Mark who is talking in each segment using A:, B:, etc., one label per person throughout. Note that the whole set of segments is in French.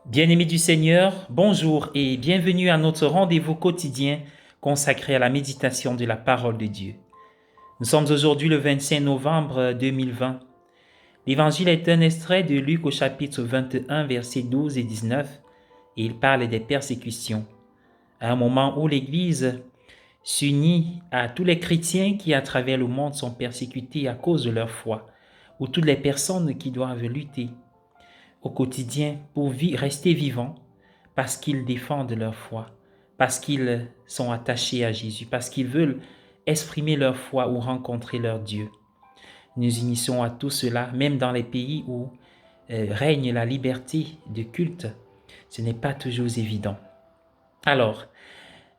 A: Bien-aimés du Seigneur, bonjour et bienvenue à notre rendez-vous quotidien consacré à la méditation de la parole de Dieu. Nous sommes aujourd'hui le 25 novembre 2020. L'évangile est un extrait de Luc au chapitre 21, versets 12 et 19, et il parle des persécutions. À un moment où l'Église s'unit à tous les chrétiens qui à travers le monde sont persécutés à cause de leur foi, ou toutes les personnes qui doivent lutter au quotidien pour rester vivants parce qu'ils défendent leur foi, parce qu'ils sont attachés à Jésus, parce qu'ils veulent exprimer leur foi ou rencontrer leur Dieu. Nous unissons à tout cela, même dans les pays où règne la liberté de culte. Ce n'est pas toujours évident. Alors,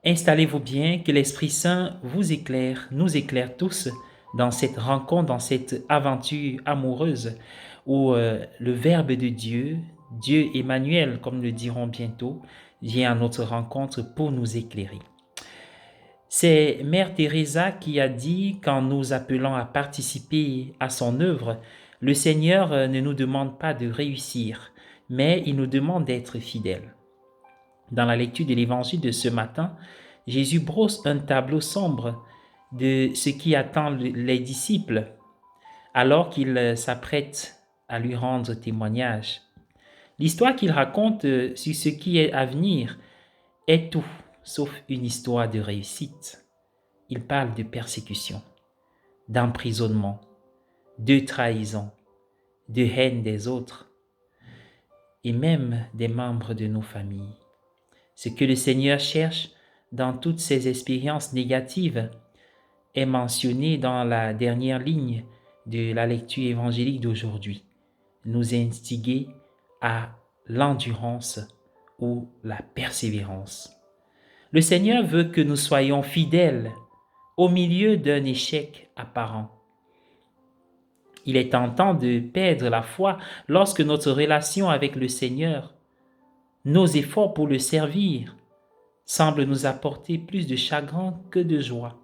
A: installez-vous bien, que l'Esprit Saint vous éclaire, nous éclaire tous dans cette rencontre, dans cette aventure amoureuse où le Verbe de Dieu, Dieu Emmanuel, comme le dirons bientôt, vient à notre rencontre pour nous éclairer. C'est Mère Teresa qui a dit, qu'en nous appelant à participer à son œuvre, le Seigneur ne nous demande pas de réussir, mais il nous demande d'être fidèles. Dans la lecture de l'évangile de ce matin, Jésus brosse un tableau sombre de ce qui attend les disciples alors qu'il s'apprête à lui rendre témoignage. L'histoire qu'il raconte sur ce qui est à venir est tout sauf une histoire de réussite. Il parle de persécution, d'emprisonnement, de trahison, de haine des autres et même des membres de nos familles. Ce que le Seigneur cherche dans toutes ces expériences négatives est mentionné dans la dernière ligne de la lecture évangélique d'aujourd'hui. Nous instiguer à l'endurance ou la persévérance. Le Seigneur veut que nous soyons fidèles au milieu d'un échec apparent. Il est tentant de perdre la foi lorsque notre relation avec le Seigneur, nos efforts pour le servir, semblent nous apporter plus de chagrin que de joie.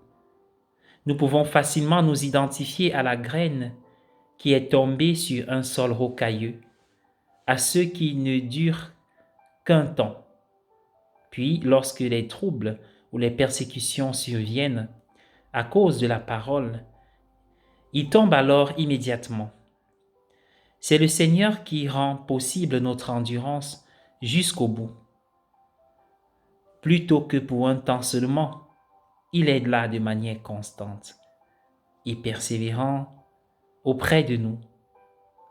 A: Nous pouvons facilement nous identifier à la graine qui est tombée sur un sol rocailleux, à ceux qui ne durent qu'un temps. Puis, lorsque les troubles ou les persécutions surviennent à cause de la parole, ils tombent alors immédiatement. C'est le Seigneur qui rend possible notre endurance jusqu'au bout. Plutôt que pour un temps seulement, il est là de manière constante et persévérant auprès de nous,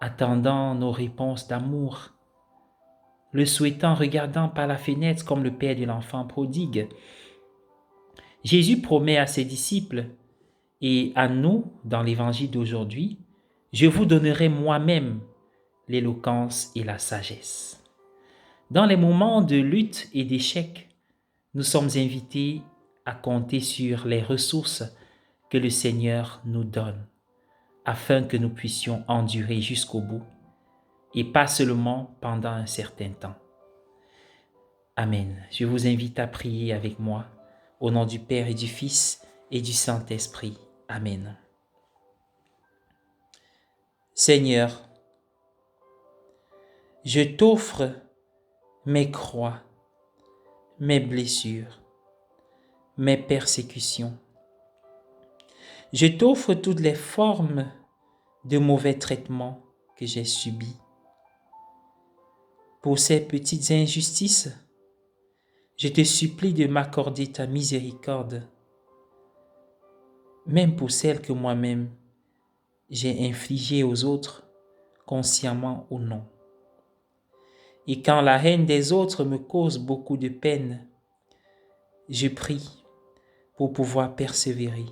A: attendant nos réponses d'amour, le souhaitant, regardant par la fenêtre comme le père de l'enfant prodigue. Jésus promet à ses disciples et à nous dans l'évangile d'aujourd'hui, « Je vous donnerai moi-même l'éloquence et la sagesse ». Dans les moments de lutte et d'échec, nous sommes invités à compter sur les ressources que le Seigneur nous donne, afin que nous puissions endurer jusqu'au bout, et pas seulement pendant un certain temps. Amen. Je vous invite à prier avec moi, au nom du Père et du Fils et du Saint-Esprit. Amen. Seigneur, je t'offre mes croix, mes blessures, mes persécutions. Je t'offre toutes les formes de mauvais traitements que j'ai subis. Pour ces petites injustices, je te supplie de m'accorder ta miséricorde, même pour celles que moi-même j'ai infligées aux autres, consciemment ou non. Et quand la haine des autres me cause beaucoup de peine, je prie pour pouvoir persévérer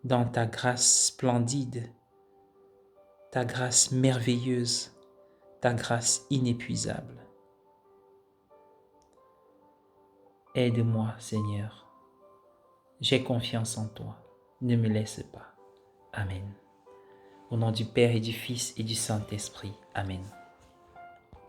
A: dans ta grâce splendide, ta grâce merveilleuse, ta grâce inépuisable. Aide-moi, Seigneur. J'ai confiance en toi. Ne me laisse pas. Amen. Au nom du Père et du Fils et du Saint-Esprit. Amen.